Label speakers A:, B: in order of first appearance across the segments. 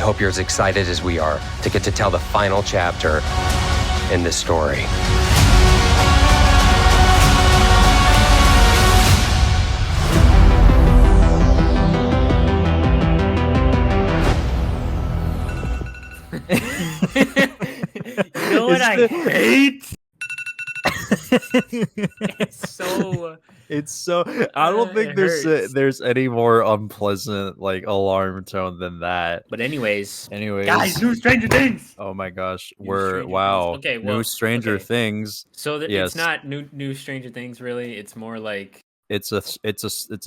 A: hope you're as excited as we are to get to tell the final chapter in this story.
B: You know what I hate?
C: It's so I don't think there's any more unpleasant like alarm tone than that.
B: But anyways,
C: guys,
B: new Stranger Things.
C: Oh my gosh,
B: Okay,
C: new Stranger Things.
B: So
C: yes.
B: It's not new Stranger Things really. It's more like
C: it's a
B: thing.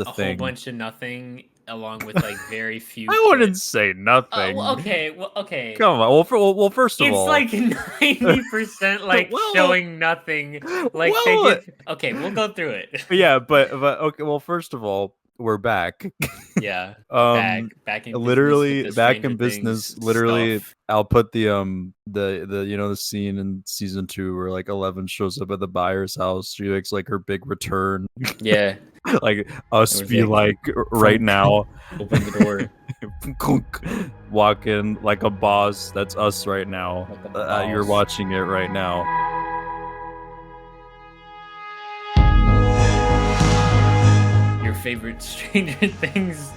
C: Whole
B: bunch of nothing, along with like very few.
C: I wouldn't say nothing.
B: Okay.
C: Come on. Well, first of all,
B: it's like 90% like showing nothing. Like okay, we'll go through it.
C: Yeah, but okay. Well, first of all, we're back.
B: Yeah, back in
C: literally
B: business
C: back in business. Literally,
B: stuff.
C: I'll put the the scene in season 2 where like 11 shows up at the buyer's house. She makes like her big return.
B: Yeah.
C: Like us be like right now.
B: Open the door.
C: Walk in like a boss. That's us right now. You're watching it right now.
B: Your favorite Stranger Things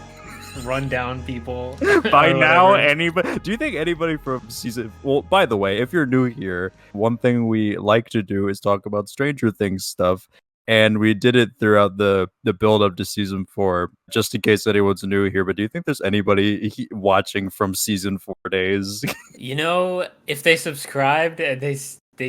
B: rundown people.
C: By now, anybody? Do you think anybody from season? Well, by the way, if you're new here, one thing we like to do is talk about Stranger Things stuff. And we did it throughout the build up to season 4, just in case anyone's new here. But do you think there's anybody watching from season 4 days?
B: You know, if they subscribed and they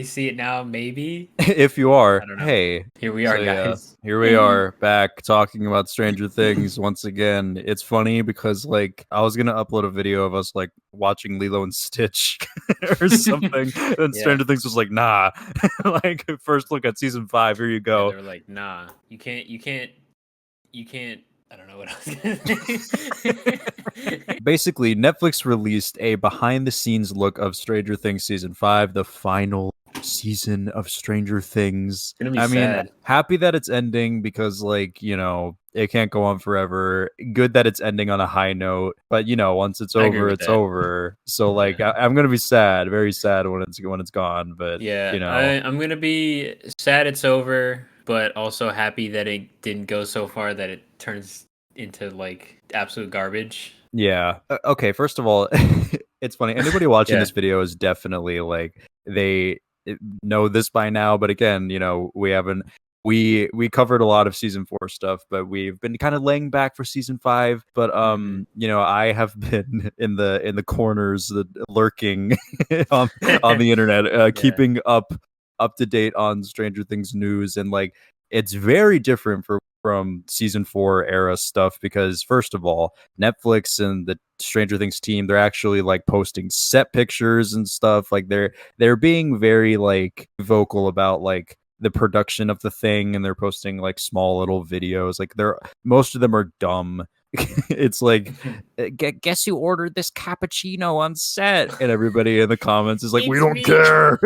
B: see it now, maybe.
C: If you are, hey,
B: here we are, guys.
C: Here we are back talking about Stranger Things once again. It's funny because like I was gonna upload a video of us like watching Lilo and Stitch or something, and Stranger Things was like, nah. Like first look at season 5. Here you go.
B: They were like, nah, you can't. I don't know what I was gonna say.
C: Basically, Netflix released a behind-the-scenes look of Stranger Things season 5, the final season of Stranger Things.
B: I mean,
C: happy that it's ending because, like, you know, it can't go on forever. Good that it's ending on a high note, but you know, once it's over, it's over. So, like, I'm gonna be sad, very sad when it's gone. But
B: yeah,
C: you know,
B: I'm gonna be sad it's over, but also happy that it didn't go so far that it turns into like absolute garbage.
C: Yeah. Okay. First of all, it's funny. Anybody watching this video is definitely like they know this by now. But again, you know, we covered a lot of season 4 stuff, but we've been kind of laying back for season 5. But you know, I have been in the corners, lurking on the internet, keeping up to date on Stranger Things news, and like it's very different from season 4 era stuff because first of all, Netflix and the Stranger Things team, they're actually like posting set pictures and stuff. Like they're being very like vocal about like the production of the thing, and they're posting like small little videos. Like most of them are dumb. It's like, guess you ordered this cappuccino on set, and everybody in the comments is like, we don't care.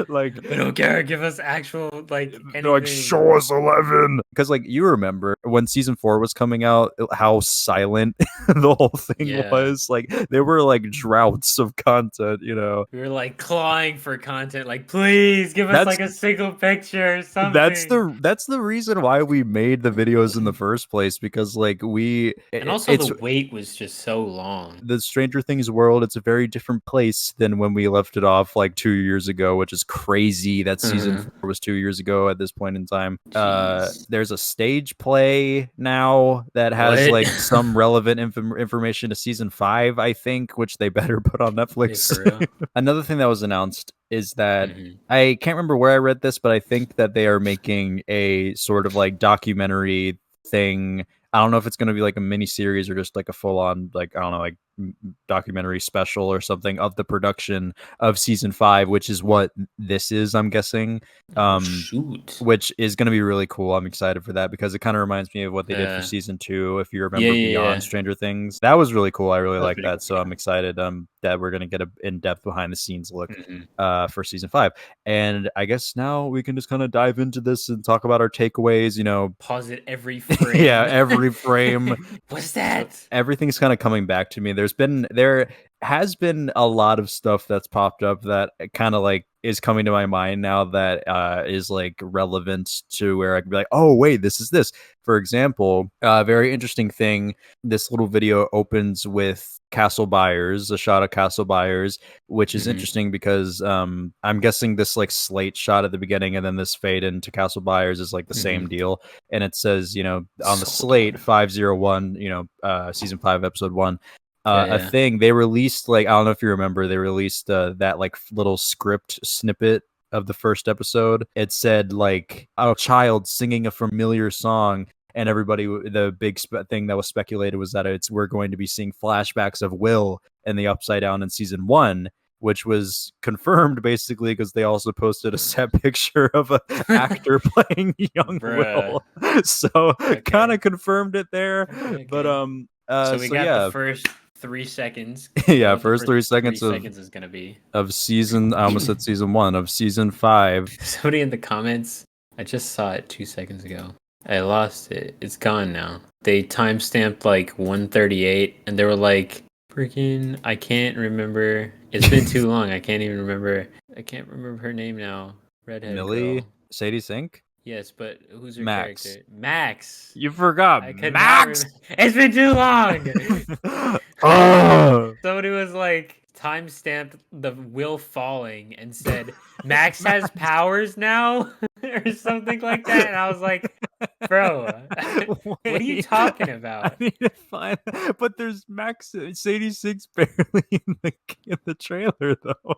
C: Like
B: we don't care. Give us actual like anything.
C: Like show us 11, because like you remember when season 4 was coming out, how silent the whole thing was. Like there were like droughts of content. You know,
B: we were like clawing for content. Like please give us like a single picture or something.
C: That's the reason why we made the videos in the first place, because like
B: and also the wait was just so long.
C: The Stranger Things world, it's a very different place than when we left it off like 2 years ago, which is crazy that season 4 was 2 years ago at this point in time. There's a stage play now that has like some relevant information to season 5, I think, which they better put on Netflix. Another thing that was announced is that I can't remember where I read this, but I think that they are making a sort of like documentary thing. I don't know if it's going to be like a mini series or just like a full on, like, I don't know, like documentary special or something of the production of season 5, which is what this is, I'm guessing. Which is going to be really cool. I'm excited for that because it kind of reminds me of what they did for season 2. If you remember Beyond Stranger Things, that was really cool. I really like that. So I'm excited that we're going to get an in-depth behind the scenes look for season 5. And I guess now we can just kind of dive into this and talk about our takeaways, you know.
B: Pause it every frame.
C: Yeah, every frame.
B: What's that?
C: Everything's kind of coming back to me. There's there has been a lot of stuff that's popped up that kind of like is coming to my mind now that is like relevant to where I can be like, oh wait, this is this. For example, a very interesting thing. This little video opens with Castle Byers, a shot of Castle Byers, which is interesting because I'm guessing this like slate shot at the beginning and then this fade into Castle Byers is like the same deal. And it says, you know, on the slate 501, you know, season 5, episode 1. A thing they released, like, I don't know if you remember, they released that like little script snippet of the first episode. It said like a child singing a familiar song, and everybody, the big thing that was speculated was that we're going to be seeing flashbacks of Will in the Upside Down in season 1, which was confirmed basically because they also posted a set picture of an actor playing young Will, so kind of confirmed it there. But
B: so we got the first 3 seconds.
C: Yeah, first 3 seconds
B: is gonna be
C: of season. I almost said season 1 of season 5.
B: Somebody in the comments, I just saw it 2 seconds ago. I lost it. It's gone now. They timestamped like 1:38, and they were like, "Freaking, I can't remember. It's been too long. I can't even remember. I can't remember her name now. Redhead
C: Millie,
B: girl.
C: Sadie Sink.
B: Yes, but who's her
C: Max.
B: character? Max.
C: You forgot
B: I could
C: Max.
B: It's been too long.
C: Oh.
B: Somebody was like timestamped the Will falling and said Max has powers now or something like that, and I was like, bro, what are you talking about?
C: I need to find, but there's Max. Sadie Sink's barely in the trailer though.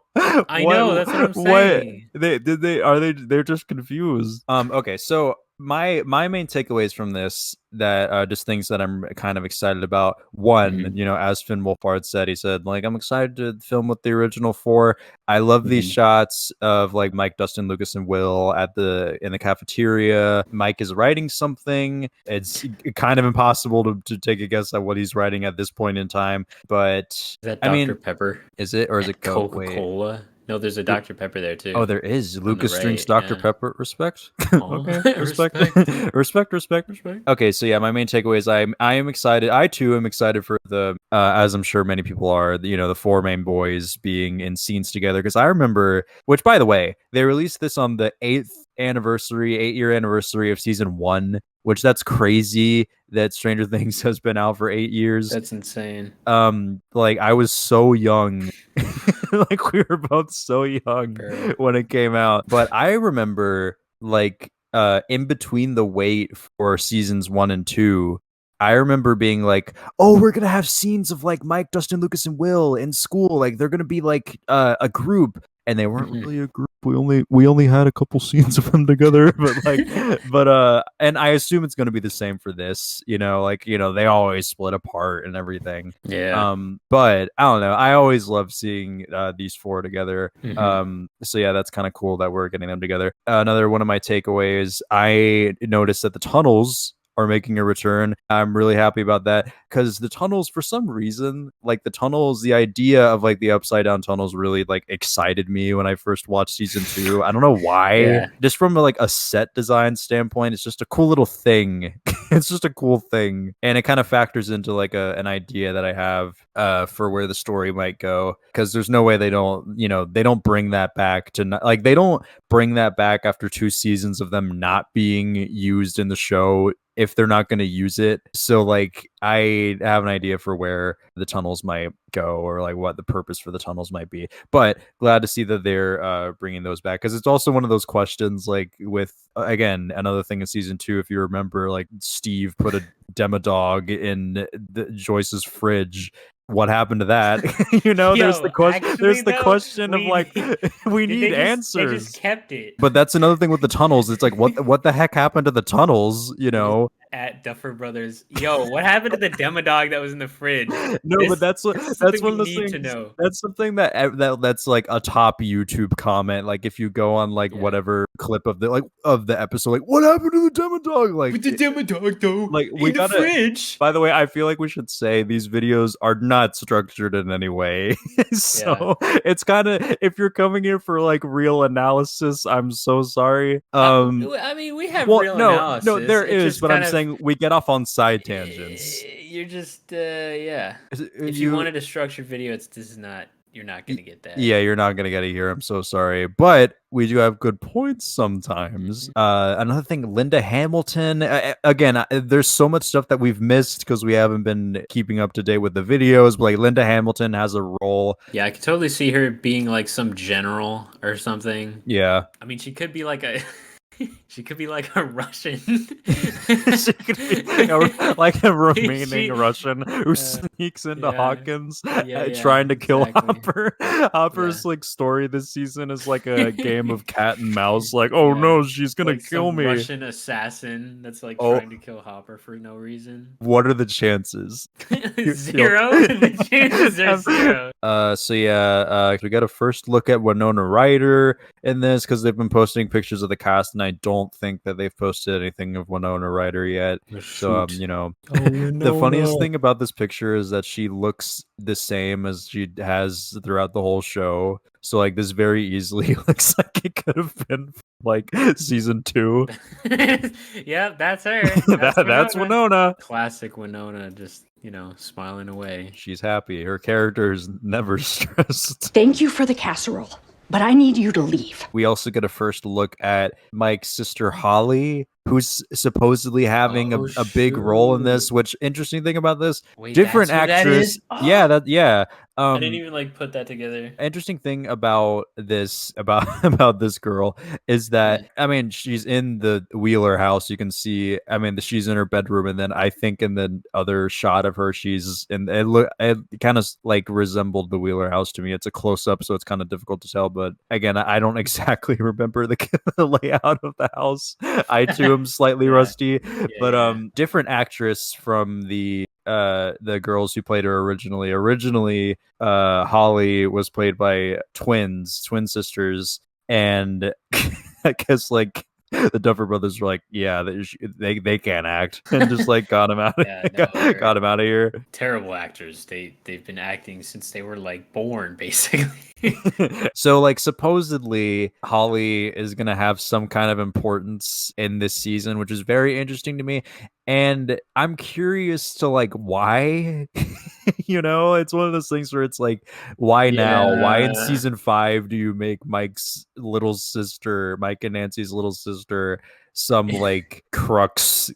B: I know, that's what I'm saying.
C: They're just confused. Okay, so my main takeaways from this, that just things that I'm kind of excited about. One, you know, as Finn Wolfhard said, he said like, I'm excited to film with the original 4. I love these shots of like Mike, Dustin, Lucas, and Will in the cafeteria. Mike is writing something. It's kind of impossible to take a guess at what he's writing at this point in time, but
B: is that Dr.
C: I mean,
B: Pepper?
C: Is it, or is it
B: Coca-Cola? No, there's a Dr. Pepper there too.
C: Oh, there is. Lucas drinks Dr. Pepper. Respect.
B: Okay.
C: Respect. Okay, so yeah, my main takeaway is I am excited. I too am excited for the as I'm sure many people are, you know, the 4 main boys being in scenes together. Because I remember, which by the way, they released this on the 8-year anniversary of season 1, which that's crazy that Stranger Things has been out for 8 years.
B: That's insane.
C: Like I was so young. Like we were both so young when it came out. But I remember like in between the wait for seasons 1 and 2, I remember being like, oh, we're gonna have scenes of like Mike, Dustin, Lucas, and Will in school. Like they're gonna be like a group. And they weren't really a group. We only had a couple scenes of them together, but and I assume it's going to be the same for this. You know, like, you know, they always split apart and everything.
B: Yeah.
C: But I don't know. I always love seeing these 4 together. So yeah, that's kind of cool that we're getting them together. Another one of my takeaways, I noticed that the tunnels are making a return. I'm really happy about that because the tunnels, for some reason, like the idea of like the upside down tunnels really like excited me when I first watched season 2. I don't know why. Just from like a set design standpoint, it's just a cool little thing. It's just a cool thing, and it kind of factors into like an idea that I have for where the story might go. Because there's no way they don't bring that back they don't bring that back after 2 seasons of them not being used in the show if they're not going to use it. So like I have an idea for where the tunnels might go, or like what the purpose for the tunnels might be. But glad to see that they're bringing those back, because it's also one of those questions like with again another thing in season 2, if you remember, like Steve put a Demodog in Joyce's fridge. What happened to that? You know, there's the question of like we need answers.
B: They just kept it.
C: But that's another thing with the tunnels. It's like what the heck happened to the tunnels? You know,
B: at Duffer Brothers. Yo, what happened to the Demodog that was in the fridge?
C: But that's one of the things.
B: To know.
C: That's something that's like a top YouTube comment. Like if you go on like whatever clip of the episode, like what happened to the Demodog? Like
B: with the Demodog though, like
C: in the
B: fridge.
C: By the way, I feel like we should say these videos are not structured in any way. So it's kind of, if you're coming here for like real analysis, I'm so sorry.
B: I mean, we have real analysis.
C: No, there is, but I'm saying saying we get off on side tangents.
B: You're just yeah. If you wanted a structured video, you're not gonna get that.
C: Yeah, you're not gonna get it here. I'm so sorry, but we do have good points sometimes. Another thing, Linda Hamilton. Again, there's so much stuff that we've missed because we haven't been keeping up to date with the videos. But like Linda Hamilton has a role.
B: Yeah, I could totally see her being like some general or something.
C: Yeah,
B: I mean, she could be like a. She could be like a Russian.
C: She could be like a remaining Russian who sneaks into Hawkins trying to kill Hopper. Hopper's like story this season is like a game of cat and mouse. Like, oh no, she's gonna
B: like
C: kill me.
B: Russian assassin that's like trying to kill Hopper for no reason.
C: What are the chances?
B: 0. The chances are 0.
C: So yeah, we got a first look at Winona Ryder in this because they've been posting pictures of the cast, and I don't think that they've posted anything of Winona Ryder yet. So you know, the funniest thing about this picture is that she looks the same as she has throughout the whole show. So like this very easily looks like it could have been like season 2.
B: Yep, that's her.
C: That's Winona.
B: Classic Winona, just smiling away.
C: She's happy. Her character is never stressed.
D: Thank you for the casserole, but I need you to leave.
C: We also get a first look at Mike's sister Holly, who's supposedly having a big role in this. Which interesting thing about this, different actress. Yeah,
B: I didn't even like put that together.
C: Interesting thing about this about this girl is that I mean she's in the Wheeler house. You can see she's in her bedroom, and then I think in the other shot of her she's in it kind of like resembled the Wheeler house to me. It's a close up, so it's kind of difficult to tell. But again, I don't exactly remember the layout of the house. I too am slightly rusty, but different actress from the girls who played her originally. Originally, Holly was played by twin sisters, and I guess like the Duffer Brothers were like, yeah, they can't act, and just like got him out. Got him out of here.
B: Terrible actors. They've been acting since they were like born, basically.
C: So like supposedly Holly is gonna have some kind of importance in this season, which is very interesting to me, and I'm curious to like why. It's one of those things where it's like, why now? Why in season 5 do you make Mike and Nancy's little sister some like crux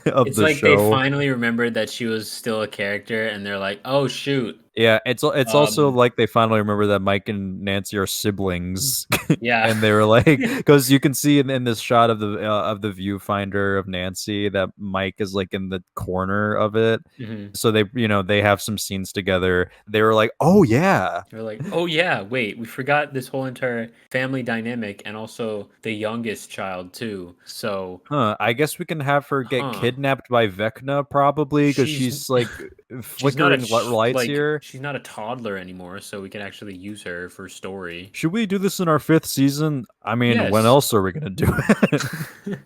C: of
B: it's
C: the
B: like
C: show?
B: They finally remembered that she was still a character, and they're like, oh shoot.
C: Yeah, it's also like they finally remember that Mike and Nancy are siblings.
B: Yeah,
C: and they were like, because you can see in this shot of the viewfinder of Nancy that Mike is like in the corner of it.
B: Mm-hmm.
C: So they have some scenes together. They were like, oh yeah.
B: They're like, oh yeah, wait, we forgot this whole entire family dynamic, and also the youngest child too. So,
C: I guess we can have her get kidnapped by Vecna probably because she's like flickering lights here.
B: She's not a toddler anymore, so we can actually use her for story.
C: Should we do this in our 5th season? I mean,
B: yes.
C: When else are we going to do it?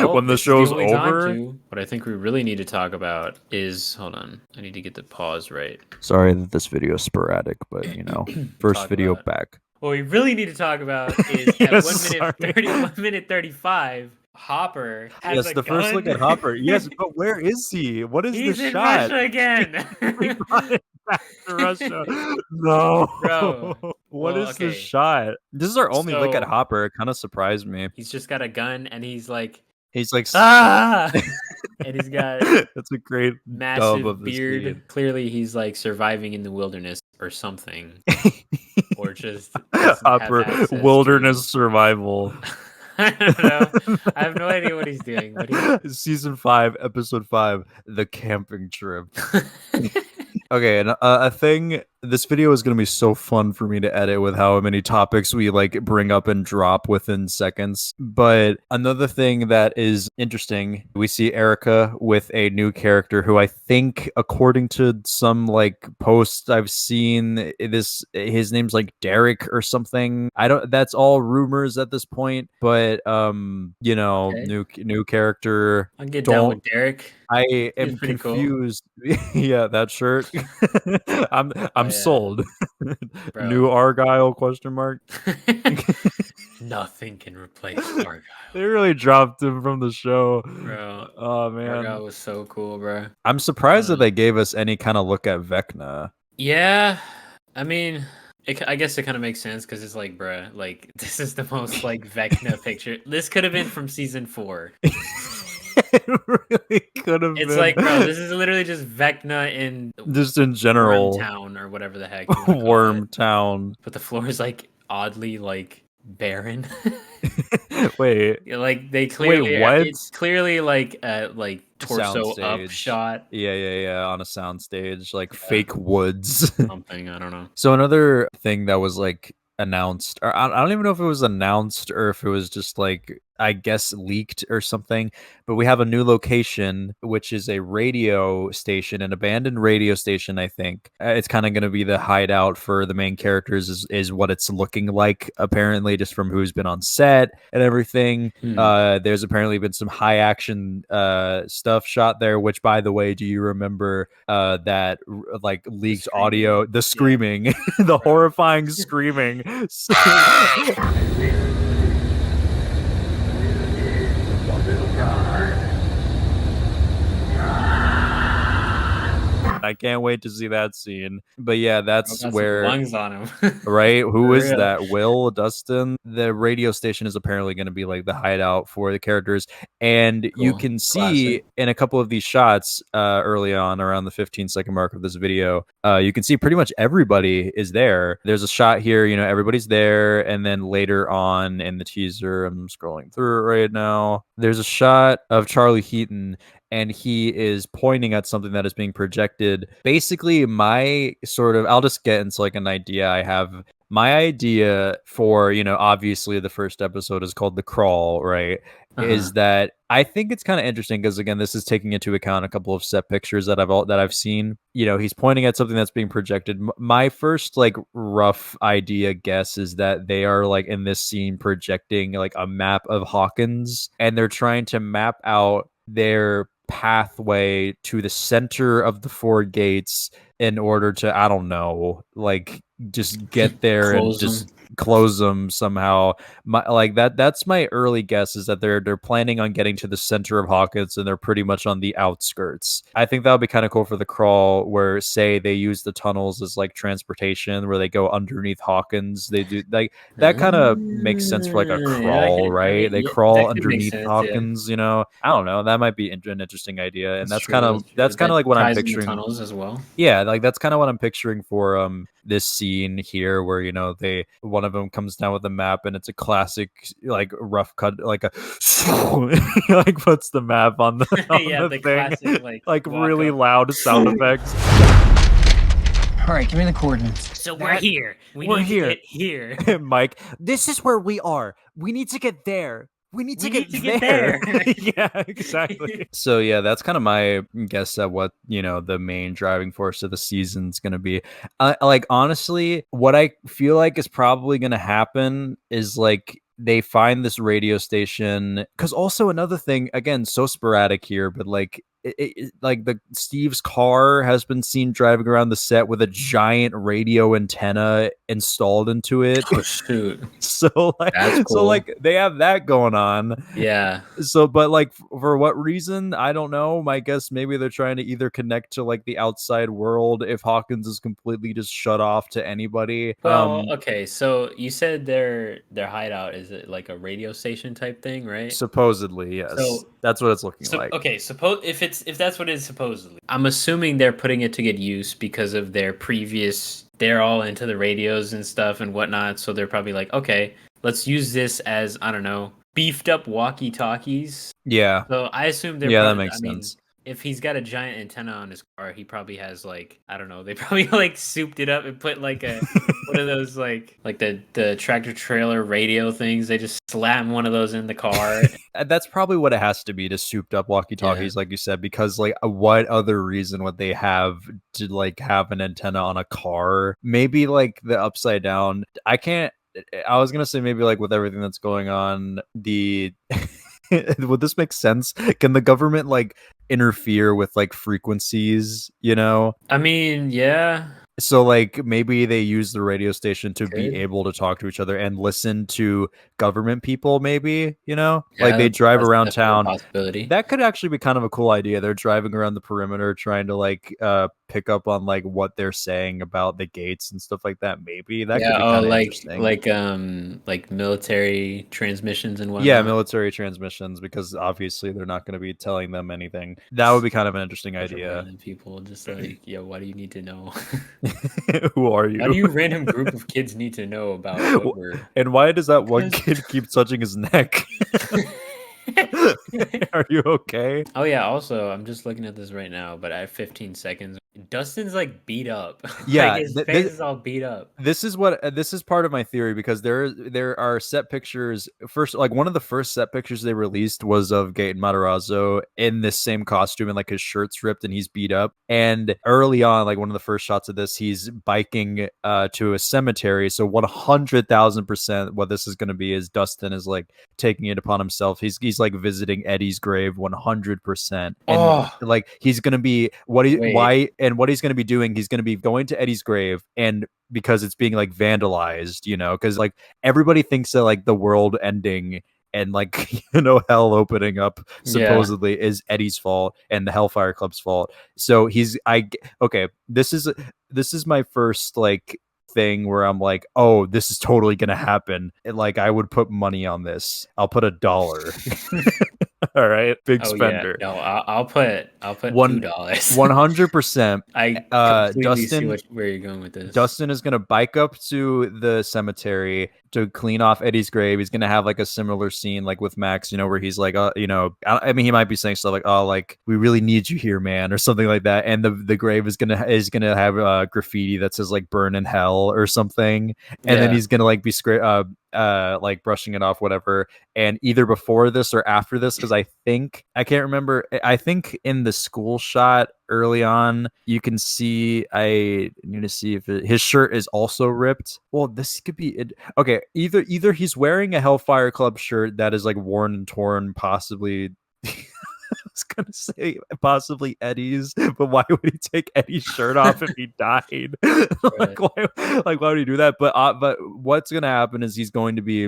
C: When the show's over?
B: What I think we really need to talk about is... Hold on. I need to get the pause right.
C: Sorry that this video is sporadic, but, first video back.
B: What we really need to talk about is at 1 minute 35... Hopper has a
C: the
B: gun.
C: First look at Hopper. Yes, but where is he? What is
B: He's
C: the
B: in
C: shot?
B: Russia again.
C: We brought it back to Russia. No,
B: bro.
C: What is the shot? This is our only look at Hopper. It kind of surprised me.
B: He's just got a gun, and he's like,
C: ah,
B: and he's got
C: that's a great
B: massive
C: of
B: beard.
C: Scene.
B: Clearly, he's like surviving in the wilderness or something, or just
C: Hopper wilderness survival.
B: I don't know. I have no idea what he's doing.
C: Season 5, episode 5, the camping trip. Okay, and a thing, this video is going to be so fun for me to edit with how many topics we like bring up and drop within seconds. But another thing that is interesting, we see Erica with a new character who I think, according to some like posts I've seen, his name's like Derek or something. That's all rumors at this point, but new character.
B: I'll get down with Derek.
C: I am confused. Cool. Yeah, that shirt. I'm sold. New Argyle ?
B: Nothing can replace Argyle.
C: They really dropped him from the show.
B: Bro,
C: Oh man,
B: Argyle was so cool, bro.
C: I'm surprised that they gave us any kind of look at Vecna.
B: Yeah, I mean, I guess it kind of makes sense because it's like, bruh, like this is the most like Vecna picture. This could have been from season 4.
C: It really could have been.
B: It's like, bro, this is literally just Vecna in
C: just in general,
B: Wormtown or whatever the heck you want to call it.
C: Wormtown.
B: But the floor is like oddly like barren.
C: Wait,
B: Like they clearly,
C: what?
B: It's clearly like a torso up
C: Soundstage.
B: shot.
C: Yeah, on a soundstage, like fake woods.
B: Something, I don't know.
C: So another thing that was like announced, or I don't even know if it was announced or if it was just like, I guess, leaked or something, but we have a new location, which is a radio station, an abandoned radio station, I think. It's kind of going to be the hideout for the main characters, is what it's looking like, apparently, just from who's been on set and everything. There's apparently been some high action stuff shot there, which, by the way, do you remember that like leaked audio, the screaming, the horrifying screaming? I can't wait to see that scene. But yeah, that's where
B: lungs on him.
C: Right? Who is that? Will, Dustin? The radio station is apparently going to be like the hideout for the characters. And you can see in a couple of these shots early on, around the 15-second mark of this video, you can see pretty much everybody is there. There's a shot here, everybody's there. And then later on in the teaser, I'm scrolling through it right now, there's a shot of Charlie Heaton, and he is pointing at something that is being projected. Basically, I'll just get into like an idea I have. My idea for, obviously the first episode is called The Crawl, right? Is that I think it's kind of interesting because, again, this is taking into account a couple of set pictures that I've seen. He's pointing at something that's being projected. My first like rough idea guess is that they are like in this scene projecting like a map of Hawkins, and they're trying to map out their pathway to the center of the 4 gates in order to, I don't know, like just get there and just close them somehow. That's my early guess, is that they're planning on getting to the center of Hawkins, and they're pretty much on the outskirts. I think that would be kind of cool for The Crawl, where say they use the tunnels as like transportation, where they go underneath Hawkins. They do like that kind of makes sense for like a crawl, right? They crawl underneath Hawkins. I don't know, that might be an interesting idea. And that's kind of like what I'm picturing.
B: Tunnels as well.
C: Yeah, like that's kind of what I'm picturing for this scene here, where one of them comes down with a map, and it's a classic like rough cut, like a like puts the map on the thing, classic, like really loud sound effects.
E: All right, give me the coordinates.
B: So we're here. We're here. To get here.
C: Mike, this is where we are. We need to get there. We need to get there. Yeah, exactly. So yeah, that's kind of my guess at what, the main driving force of the season's going to be. Like, honestly, what I feel like is probably going to happen is like they find this radio station, because also another thing, again, so sporadic here, but like like Steve's car has been seen driving around the set with a giant radio antenna installed into it.
B: Oh shoot!
C: So like, cool. So like they have that going on.
B: Yeah.
C: So, but like for what reason? I don't know. My guess, maybe they're trying to either connect to like the outside world if Hawkins is completely just shut off to anybody.
B: Well, okay. So you said their hideout is it like a radio station type thing, right?
C: Supposedly, yes. So, that's what it's looking like.
B: Okay, suppose if that's what it is supposedly, I'm assuming they're putting it to good use because of their previous. They're all into the radios and stuff and whatnot, so they're probably like, okay, let's use this as, I don't know, beefed up walkie talkies.
C: Yeah.
B: So I assume they're.
C: Yeah, that makes sense.
B: If he's got a giant antenna on his car, he probably has like, I don't know, they probably like souped it up and put like a one of those like the tractor trailer radio things. They just slam one of those in the car.
C: That's probably what it has to be, to souped up walkie-talkies, like you said, because like what other reason would they have to like have an antenna on a car? Maybe like the upside down. I was gonna say maybe like with everything that's going on, would this make sense? Can the government like interfere with like frequencies?
B: I mean, yeah.
C: So like maybe they use the radio station to be
B: Good.
C: able to talk to each other and listen to government people, maybe, like
B: Yeah,
C: they drive
B: that's
C: around
B: definitely a
C: town.
B: possibility.
C: That could actually be kind of a cool idea. They're driving around the perimeter trying to like pick up on like what they're saying about the gates and stuff like that. Maybe that could
B: Yeah,
C: be
B: oh,
C: kind of interesting.
B: like military transmissions and
C: Yeah,
B: whatnot.
C: military transmissions, because obviously they're not going to be telling them anything. That would be kind of an interesting
B: Bunch of
C: idea.
B: random people just like, yo, what do you need to know?
C: Who are
B: Why do
C: you?
B: you random group of kids need to know about what we're?
C: And why does that one
B: Because-
C: kid keep touching his neck? Are you okay?
B: Oh yeah. Also, I'm just looking at this right now, but I have 15 seconds. Dustin's like beat up.
C: Yeah,
B: like his face is all beat up.
C: This is part of my theory, because there are set pictures. First, like one of the first set pictures they released was of Gaten Matarazzo in this same costume, and like his shirt's ripped and he's beat up. And early on, like one of the first shots of this, he's biking to a cemetery. So 100,000% what this is going to be is Dustin is like taking it upon himself. He's like visiting Eddie's grave 100%, and like he's going to be what he's going to be doing. He's going to be going to Eddie's grave, and because it's being like vandalized, because like everybody thinks that like the world ending and like hell opening up supposedly is Eddie's fault and the Hellfire Club's fault. So okay, this is my first like thing where I'm like, oh, this is totally gonna happen. And like I would put money on this. I'll put $1. All right, big spender.
B: Yeah. No, I'll put $2.
C: 100%.
B: I completely
C: Dustin,
B: see where you're going with this.
C: Dustin is gonna bike up to the cemetery to clean off Eddie's grave. He's gonna have like a similar scene like with Max, where he's like, I mean, he might be saying stuff like, "Oh, like we really need you here, man," or something like that. And the grave is gonna have graffiti that says like "Burn in Hell" or something, and then he's gonna like be like brushing it off, whatever. And either before this or after this, because I can't remember. I think in the school shot early on, you can see. I need to see if his shirt is also ripped. Well, this could be it. Okay, either he's wearing a Hellfire Club shirt that is like worn and torn, possibly. I was gonna say possibly Eddie's, but why would he take Eddie's shirt off if he died? Why would he do that? But what's gonna happen is he's going to be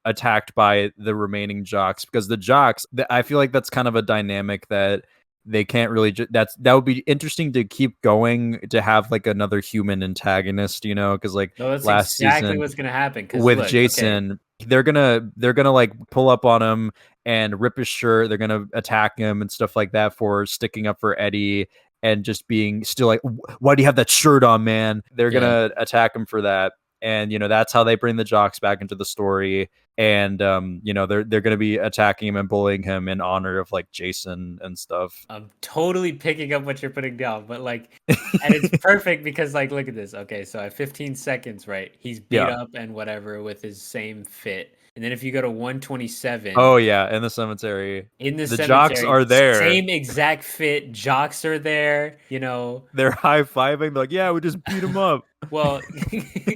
C: attacked by the remaining jocks, because the jocks, I feel like that's kind of a dynamic that they can't really that would be interesting to keep going, to have like another human antagonist, because like
B: that's
C: last
B: exactly
C: season
B: what's gonna happen
C: with Jason. They're gonna like pull up on him and rip his shirt. They're gonna attack him and stuff like that for sticking up for Eddie and just being still like, why do you have that shirt on, man? They're gonna attack him for that. And that's how they bring the jocks back into the story. And they're gonna be attacking him and bullying him in honor of like Jason and stuff.
B: I'm totally picking up what you're putting down, but like, and it's perfect because like, look at this. Okay, so at 15 seconds, right? He's beat up and whatever with his same fit. And then if you go to 127,
C: oh yeah, in the cemetery,
B: the cemetery,
C: jocks are there,
B: same exact fit. Jocks are there.
C: They're high-fiving. They're like, yeah, we just beat him up.
B: Well,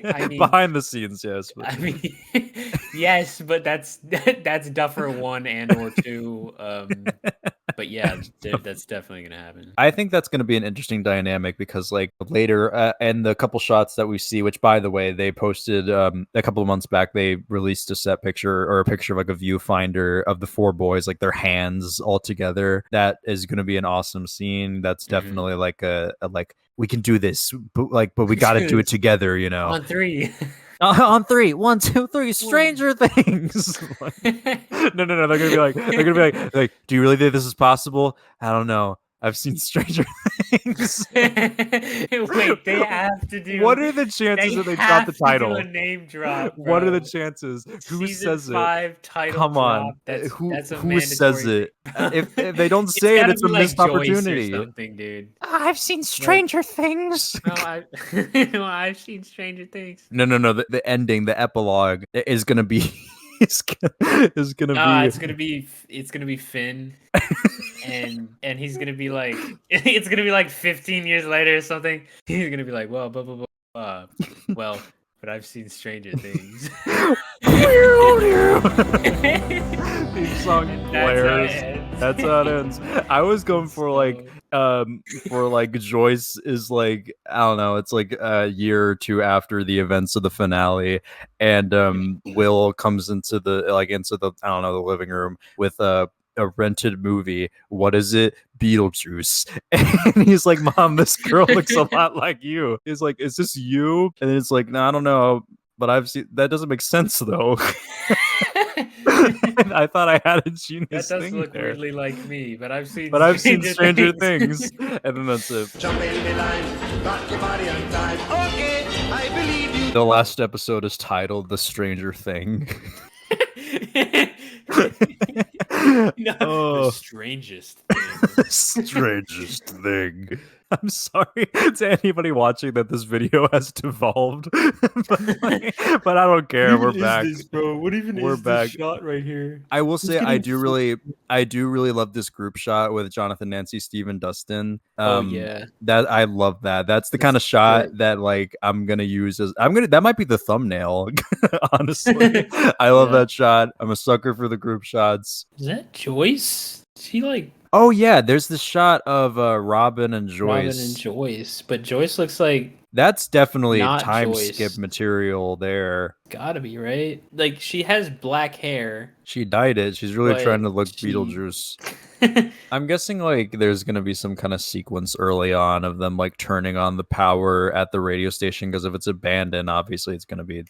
B: I mean,
C: behind the scenes, yes.
B: But... I mean, yes, but that's Duffer 1 and or 2. But yeah, that's definitely gonna happen.
C: I think that's gonna be an interesting dynamic, because like later, and the couple shots that we see, which by the way, they posted a couple of months back, they released a set picture or a picture of like a viewfinder of the four boys, like their hands all together. That is gonna be an awesome scene. That's definitely like a like, we can do this, but we got to do it together,
B: On 3.
C: On 3, 1, 2, 3, Stranger Things. No. They're gonna be like, do you really think this is possible? I don't know. I've seen Stranger Things.
B: Wait, they have to do.
C: What are the chances that they drop the title?
B: Do a name drop. Bro.
C: What are the chances? Who
B: Season
C: says
B: 5
C: it?
B: title
C: Come on.
B: That's
C: who says it? If they don't say it, it's a missed opportunity.
B: Something, dude.
C: I've seen Stranger Things.
B: No, I've seen Stranger Things.
C: No. The ending, the epilogue is gonna be. It's gonna be Finn, and he's gonna be like, it's gonna be like 15 years later or something. He's gonna be like, well, blah blah blah, well, but I've seen Stranger Things. Theme song
B: And
C: blares. That's how it ends. I was going for like Joyce is like, I don't know, it's like a year or two after the events of the finale, and Will comes into the I don't know, the living room with a rented movie. What is it? Beetlejuice. And he's like, Mom, this girl looks a lot like you. He's like, is this you? And it's like, no, I don't know, but I've seen that. Doesn't make sense though. I thought I had a genius
B: That does
C: thing
B: look
C: there.
B: weirdly like me, but I've seen
C: Stranger Things. And then that's it.
F: Jump in the line, rock your body on time. Okay, I believe you.
C: The last episode is titled "The Stranger Thing."
B: No,
C: Oh.
B: the strangest thing.
C: Strangest thing. I'm sorry to anybody watching that this video has devolved, but I don't care. We're back,
B: bro? What even
C: We're back.
B: shot right here?
C: I will say I do really love this group shot with Jonathan, Nancy, Steven, Dustin.
B: Oh yeah,
C: that I love that. That's the kind of shot that like I'm gonna use as that might be the thumbnail. Honestly, I love that shot. I'm a sucker for the group shots.
B: is that Joyce? She like
C: Oh yeah, there's this shot of Robin and
B: Joyce, but Joyce looks like
C: that's definitely
B: not
C: time
B: Joyce.
C: skip material there.
B: Gotta be, right? Like she has black hair.
C: She dyed it. She's really
B: But
C: trying to look
B: she-
C: Beetlejuice. I'm guessing like there's gonna be some kind of sequence early on of them like turning on the power at the radio station, because if it's abandoned, obviously it's gonna be,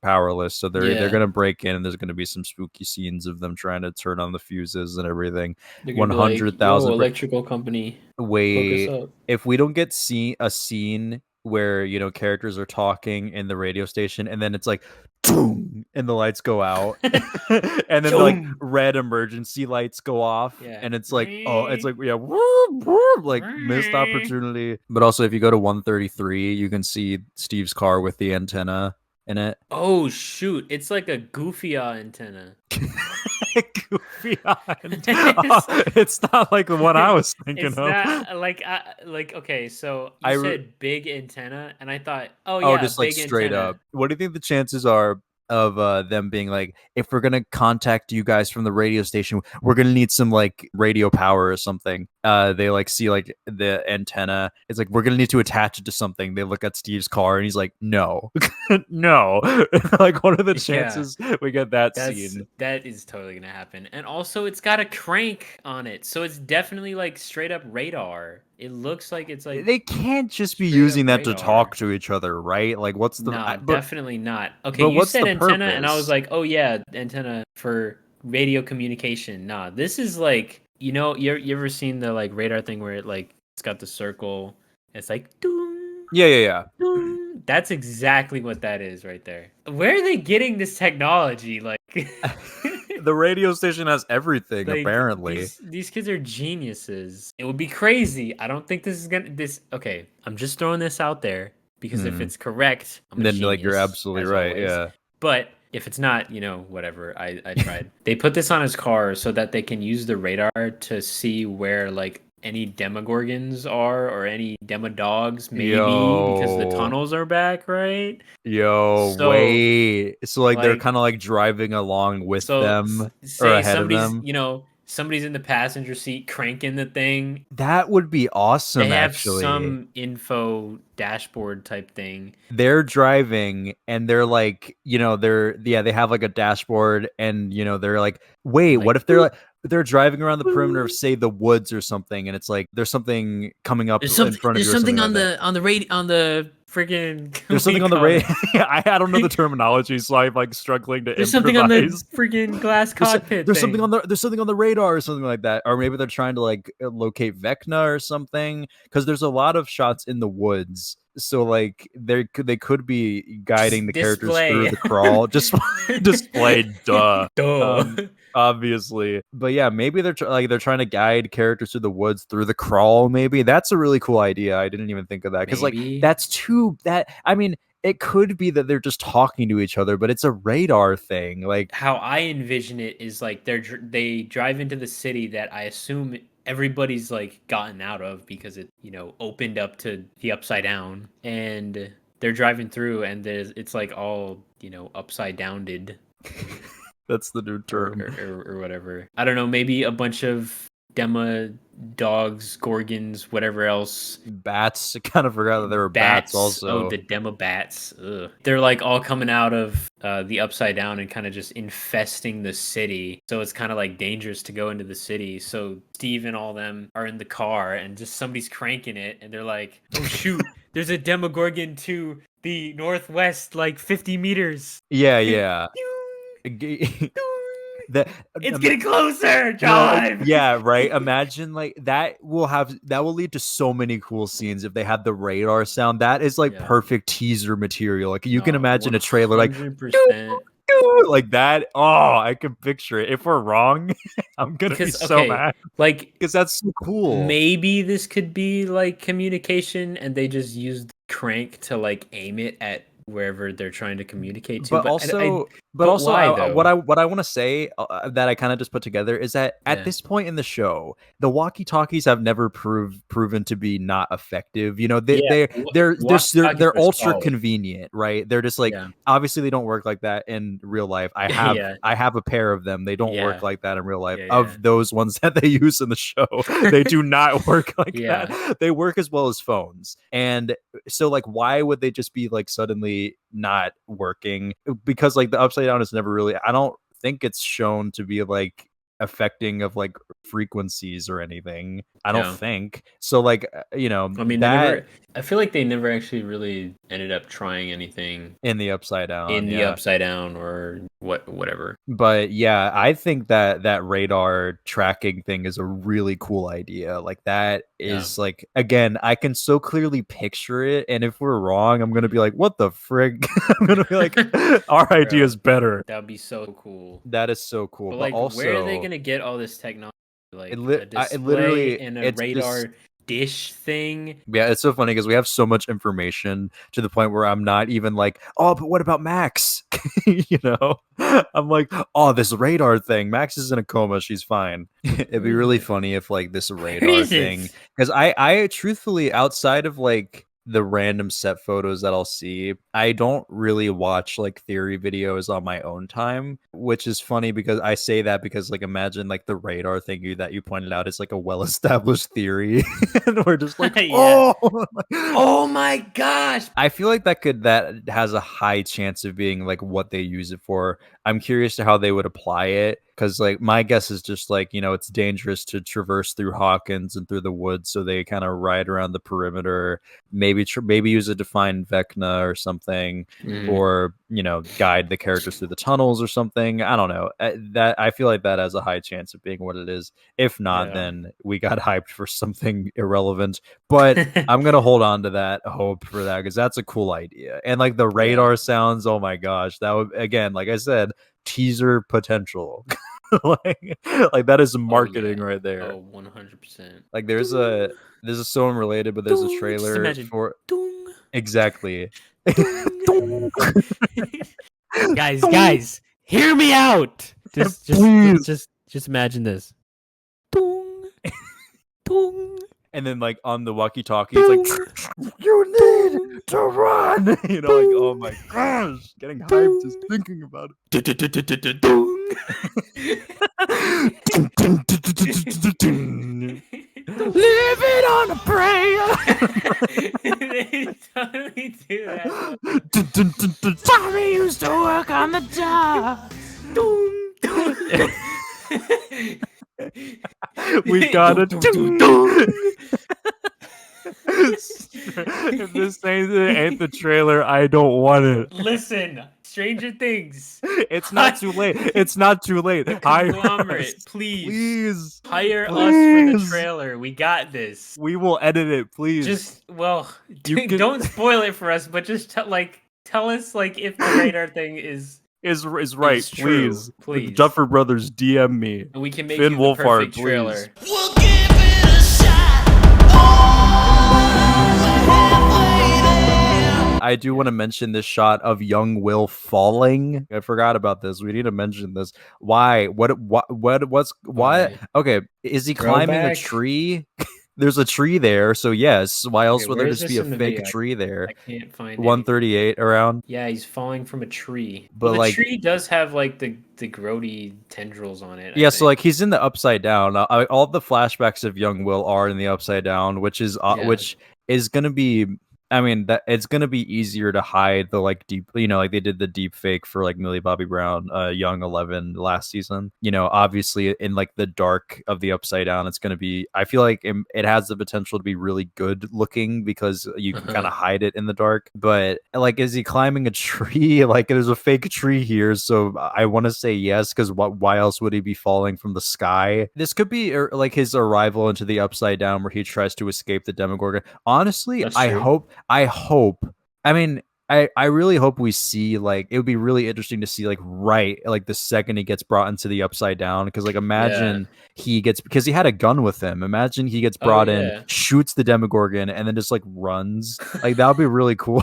C: powerless. So they're gonna break in, and there's gonna be some spooky scenes of them trying to turn on the fuses and everything. 100,000
B: electrical company.
C: Wait,
B: Hook us up.
C: if we don't get a scene where characters are talking in the radio station, and then it's like boom, and the lights go out, and then like red emergency lights go off, and it's like like missed opportunity. But also, if you go to 133, you can see Steve's car with the antenna in it.
B: Oh shoot! It's like a goofy antenna.
C: Goofy it's not like the one I was thinking
B: It's
C: of.
B: not like okay. So you said big antenna, and I thought,
C: just like straight up. What do you think the chances are of them being like, if we're gonna contact you guys from the radio station, we're gonna need some like radio power or something? They like see like the antenna. It's like, we're gonna need to attach it to something. They look at Steve's car, and he's like, no, no. Like, what are the chances we get that scene?
B: That is totally gonna happen. And also, it's got a crank on it, so it's definitely like straight up radar. It looks like it's like
C: they can't just be using that to talk to each other, right? Like, what's the
B: definitely not. Okay, you said antenna, and I was like, oh yeah, antenna for radio communication. Nah, this is like, you ever seen the like radar thing where it like it's got the circle? It's like doom,
C: yeah.
B: doom. That's exactly what that is right there. Where are they getting this technology? Like
C: the radio station has everything,
B: like,
C: apparently.
B: These kids are geniuses. It would be crazy. I don't think this is gonna okay, I'm just throwing this out there because if it's correct,
C: then like you're absolutely right.
B: Always.
C: Yeah.
B: But if it's not, whatever. I tried. They put this on his car so that they can use the radar to see where like any demogorgons are or any demodogs, maybe, because the tunnels are back, right?
C: Wait. So like they're kind of like driving along with them or ahead of them.
B: Somebody's in the passenger seat cranking the thing.
C: That would be awesome.
B: They have
C: actually
B: some info dashboard type thing.
C: They're driving and they're like, they have like a dashboard, and they're like, wait, what if they're driving around the perimeter of, say, the woods or something, and it's like there's something coming up in front of you.
B: There's something on the freaking.
C: There's something on the radio. I don't know the terminology, so I'm like struggling to.
B: There's something on the freaking glass cockpit.
C: There's something on the radar or something like that, or maybe they're trying to like locate Vecna or something, because there's a lot of shots in the woods. So like they could be guiding the characters through the crawl. Just display, duh. Obviously, but yeah, maybe they're trying to guide characters through the woods through the crawl. Maybe that's a really cool idea. I didn't even think of that, because like it could be that they're just talking to each other, but it's a radar thing. Like,
B: how I envision it is like they drive into the city that I assume everybody's like gotten out of because it opened up to the upside down, and they're driving through, and it's like all upside downed.
C: That's the new term.
B: or whatever. I don't know. Maybe a bunch of demo dogs, gorgons, whatever else.
C: Bats. I kind of forgot that there were bats also.
B: Oh, the demo bats. Ugh. They're like all coming out of the Upside Down and kind of just infesting the city. So it's kind of like dangerous to go into the city. So Steve and all them are in the car and just somebody's cranking it and they're like, oh shoot, there's a Demogorgon to the northwest, like 50 meters.
C: Yeah.
B: It's getting closer, John.
C: Yeah, right. Imagine like that will lead to so many cool scenes if they had the radar sound. That is like perfect teaser material. Like you can imagine a trailer like
B: 100%.
C: like that. Oh, I can picture it. If we're wrong, I'm gonna be so mad.
B: Like,
C: because that's so cool.
B: Maybe this could be like communication, and they just used crank to like aim it at wherever they're trying to communicate to.
C: But also, what I want to say that I kind of just put together is that at this point in the show, the walkie talkies have never proven to be not effective. You know, they're ultra convenient, right? They're just like obviously they don't work like that in real life. I have a pair of them. They don't work like that in real life. Of those ones that they use in the show, they do not work like that. They work as well as phones, and so like why would they just be like suddenly not working? Because like the Upside Down is never really, I don't think it's shown to be like affecting of like frequencies or anything. I don't think so. Like you know,
B: I mean, I feel like they never actually really ended up trying anything
C: in the Upside Down,
B: the Upside Down or whatever.
C: But yeah, I think that radar tracking thing is a really cool idea. Like that is like, again, I can so clearly picture it. And if we're wrong, I'm gonna be like, what the frig? I'm gonna be like, our idea is better.
B: That'd be so cool.
C: That is so cool.
B: But like,
C: also,
B: where are they gonna get all this technology? Like a display and a radar dish thing.
C: Yeah, it's so funny because we have so much information to the point where I'm not even like, oh, but what about Max? You know, I'm like, oh, this radar thing. Max is in a coma. She's fine. It'd be really funny if like this radar thing, because I truthfully, outside of like the random set photos that I'll see, I don't really watch like theory videos on my own time, which is funny because I say that because like imagine like the radar thing that you pointed out is like a well-established theory and we're just like
B: oh my gosh,
C: I feel like that has a high chance of being like what they use it for. I'm curious to how they would apply it, because like my guess is just like, you know, it's dangerous to traverse through Hawkins and through the woods, so they kind of ride around the perimeter, maybe use it to find Vecna or something, or you know, guide the characters through the tunnels or something. I don't know. That I feel like that has a high chance of being what it is. If not, then we got hyped for something irrelevant. But I'm gonna hold on to that hope for that, because that's a cool idea. And like the radar sounds, oh my gosh, that would, again, like I said, teaser potential. like that is marketing right there.
B: 100%.
C: Like there's a so unrelated, but there's a trailer for exactly.
B: guys, hear me out. Just imagine this.
C: And then like on the walkie-talkie, it's like, you need to run. You know, like, oh my gosh, getting hyped just thinking about it. Living on a prayer.
B: They totally do that.
C: Tommy used to work on the job. We got a If this ain't the trailer, I don't want it.
B: Listen, Stranger Things.
C: It's not too late. It's not too late. Hire us.
B: Please hire us for the trailer. We got this.
C: We will edit it, please.
B: Just don't spoil it for us, but just tell us like if the radar thing is
C: right, please. The Duffer Brothers DM me.
B: And we can make
C: Finn
B: you
C: Wolfhard,
B: the perfect
C: please.
B: trailer.
F: We'll give it a shot.
C: I do want to mention this shot of young Will falling. I forgot about this. We need to mention this. Why? Why? Okay, is he climbing a tree? there's a tree there, so yes. Why else
B: Okay,
C: would
B: where
C: there
B: is
C: just
B: this
C: be a
B: in the
C: fake
B: video?
C: tree there?
B: I can't find it.
C: 138 around.
B: Yeah, he's falling from a tree.
C: But,
B: Well, the
C: like-
B: tree does have like the grody tendrils on it. I
C: Yeah, so
B: think.
C: like he's in the upside down. All the flashbacks of young Will are in the upside down, which is gonna be. I mean, that it's gonna be easier to hide the like deep, like they did the deep fake for like Millie Bobby Brown, Young 11 last season. Obviously in like the dark of the upside down, it's gonna be. I feel like it has the potential to be really good looking because you can kind of hide it in the dark. But like, is he climbing a tree? Like, there's a fake tree here, so I want to say yes because why else would he be falling from the sky? This could be like his arrival into the upside down where he tries to escape the Demogorgon. Honestly,
B: That's
C: I
B: true.
C: hope. I mean, I really hope we see, like, it would be really interesting to see, like, like the second he gets brought into the upside down, because like imagine because he had a gun with him. Imagine he gets brought in, shoots the Demogorgon, and then just like runs. Like that would be really cool.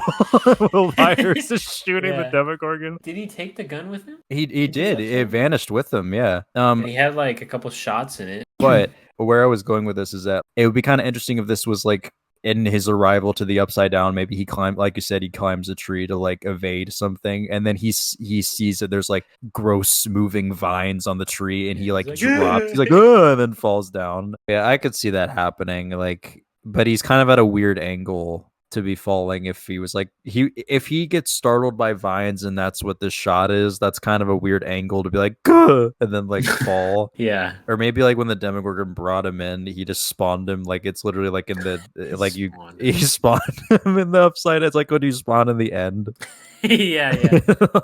C: Will Byers just shooting the Demogorgon.
B: Did he take the gun with him?
C: He did. It vanished with him. Yeah.
B: And he had like a couple shots in it.
C: But where I was going with this is that it would be kind of interesting if this was like in his arrival to the upside down. Maybe he climbed, like you said, he climbs a tree to like evade something, and then he sees that there's like gross moving vines on the tree, and he like drops. He's like, and then falls down. Yeah, I could see that happening. Like, but he's kind of at a weird angle to be falling. If he was like if he gets startled by vines and that's what this shot is, that's kind of a weird angle to be like, gah! And then like fall.
B: Yeah.
C: Or maybe like when the Demogorgon brought him in, he just spawned him. Like it's literally like in the he spawned him in the upside. It's like when you spawn in the end.
B: yeah.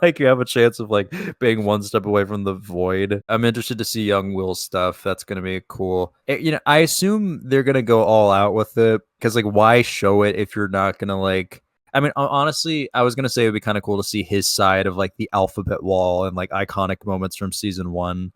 C: Like you have a chance of like being one step away from the void. I'm interested to see young Will's stuff. That's gonna be cool. I assume they're gonna go all out with it, because like why show it if you're not gonna like. I mean, honestly, I was gonna say it would be kind of cool to see his side of like the alphabet wall and like iconic moments from season 1.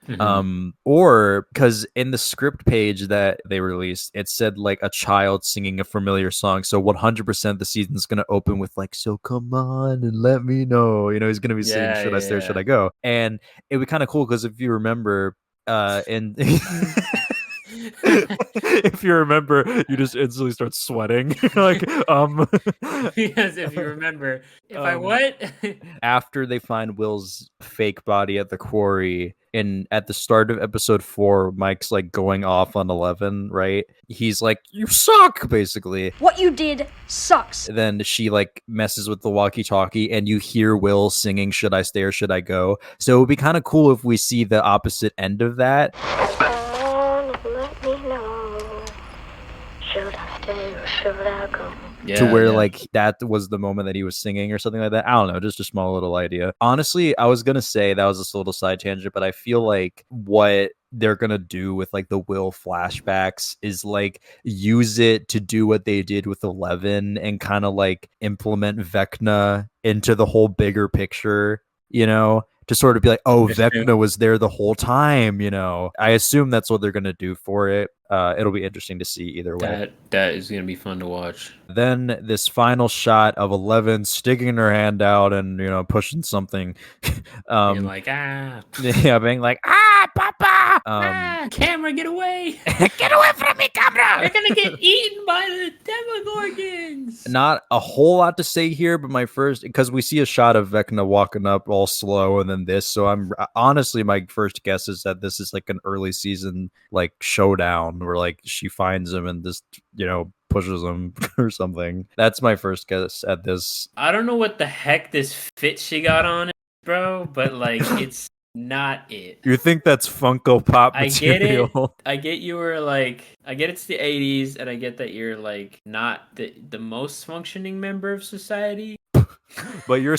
C: Or because in the script page that they released, it said like a child singing a familiar song. So 100% the season's gonna open with like, so come on and let me know. He's gonna be singing "Should I Stay? Should I Go?" And it'd be kind of cool because if you remember, if you remember, you just instantly start sweating. Like,
B: Because if you remember, I what?
C: After they find Will's fake body at the quarry, and at the start of episode 4, Mike's like going off on 11, right? He's like, "You suck," basically.
D: What you did sucks.
C: Then she like messes with the walkie-talkie, and you hear Will singing "Should I Stay or Should I Go?" So it would be kind of cool if we see the opposite end of that. To where like that was the moment that he was singing or something like that. I don't know, just a small little idea. Honestly, I was gonna say that was just a little side tangent, but I feel like what they're gonna do with like the Will flashbacks is like use it to do what they did with 11 and kind of like implement Vecna into the whole bigger picture, to sort of be like, oh, Vecna was there the whole time, I assume that's what they're gonna do for it. It'll be interesting to see either way.
B: That is gonna be fun to watch.
C: Then this final shot of 11 sticking her hand out and pushing something,
B: being like, ah,
C: being like, ah, papa,
B: camera, get away,
C: get away from me, camera!
B: You're gonna get eaten by the Demogorgons.
C: Not a whole lot to say here, but because we see a shot of Vecna walking up all slow, and then this. So I'm honestly, my first guess is that this is like an early season like showdown where like she finds him and just pushes him or something. That's my first guess at this.
B: I don't know what the heck this fit she got on, bro, but like it's not it.
C: You think that's Funko Pop material?
B: I get you were like, I get it's the 80s, and I get that you're like not the most functioning member of society.
C: But you're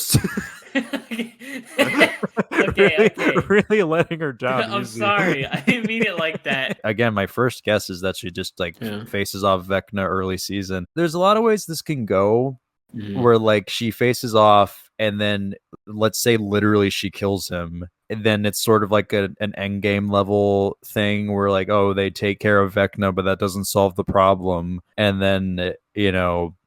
B: okay.
C: Really letting her down.
B: I'm sorry. I didn't mean it like that.
C: Again, my first guess is that she just like faces off Vecna early season. There's a lot of ways this can go, where like she faces off and then let's say literally she kills him. And then it's sort of like an end game level thing where like, oh, they take care of Vecna, but that doesn't solve the problem. And then,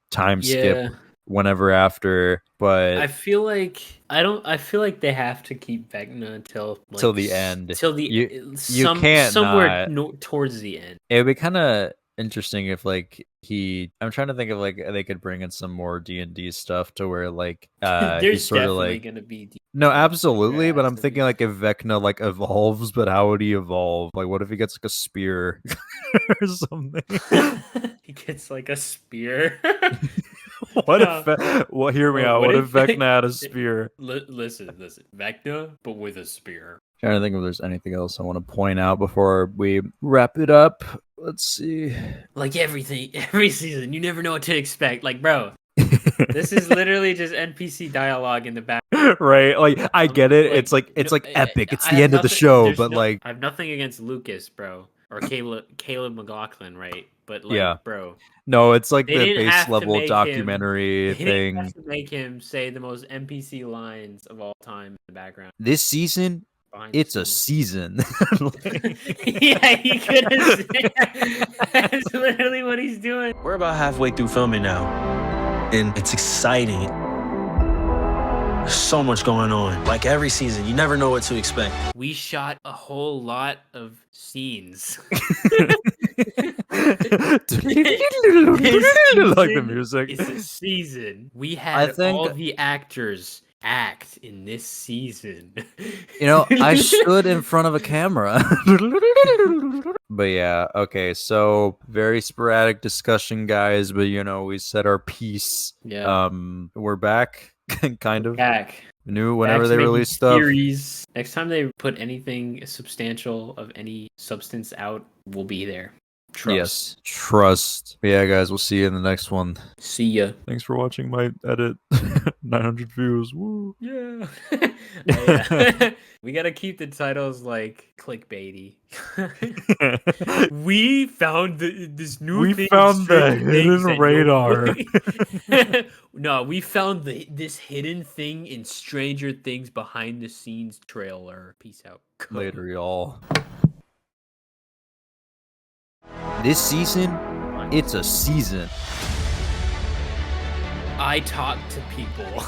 C: time skip whenever after. But
B: I feel like they have to keep Vecna till
C: the end.
B: Till the
C: you can't
B: somewhere towards the end.
C: It would be kind of interesting if like I'm trying to think of like they could bring in some more D&D stuff to where like
B: There's
C: he's sort of
B: definitely
C: like
B: gonna be.
C: no, absolutely,
B: There
C: but
B: has
C: I'm
B: to
C: thinking
B: be.
C: like if Vecna like evolves, but how would he evolve? Like what if he gets like a spear or something?
B: He gets like a spear.
C: What
B: No.
C: if well hear me
B: Well,
C: out,
B: what
C: what
B: if
C: if Vecna had a spear?
B: Listen, Vecna, but with a spear.
C: Trying to think if there's anything else I want to point out before we wrap it up. Let's see.
B: Like everything, every season, you never know what to expect. Like, bro, this is literally just NPC dialogue in the back.
C: Right, like I get it.
B: Like,
C: it's like epic. It's
B: I
C: the
B: have
C: end of the
B: nothing-
C: show,
B: there's
C: but
B: no-
C: like
B: I have nothing against Lucas, bro, or Caleb McLaughlin, right? But like,
C: Yeah.
B: bro,
C: no, it's like
B: they
C: the
B: didn't
C: base
B: have to
C: level
B: make
C: documentary
B: they didn't have
C: thing.
B: to make him say the most NPC lines of all time in the background.
C: This season,
B: Behind the
C: it's a
B: scenes.
C: season.
B: Yeah, he could have. That's literally what he's doing.
G: We're about halfway through filming now, and it's exciting. There's so much going on. Like every season, you never know what to expect.
B: We shot a whole lot of scenes.
C: Like the music.
B: It's a season. We had
C: think-
B: all the actors act in this season.
C: You know, I stood in front of a camera. But yeah, okay, so very sporadic discussion, guys, but you know, we said our piece.
B: Yeah.
C: We're back, kind of.
B: Back.
C: New whenever
B: Back to
C: they
B: making
C: release stuff.
B: series. Next time they put anything substantial of any substance out, we'll be there. Trust.
C: Yes, trust. But yeah, guys, we'll see you in the next one.
B: See ya.
C: Thanks for watching my edit. 900 views. Woo.
B: Yeah. Yeah. We gotta keep the titles like clickbaity. We found this new
C: We
B: thing in
C: found the
B: Stranger
C: hidden
B: Things that
C: radar.
B: No, we found this hidden thing in Stranger Things behind the scenes trailer. Peace out.
C: Later, y'all. This season, it's a season.
B: I talk to people.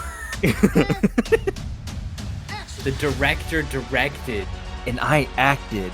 B: The director directed.
C: And I acted.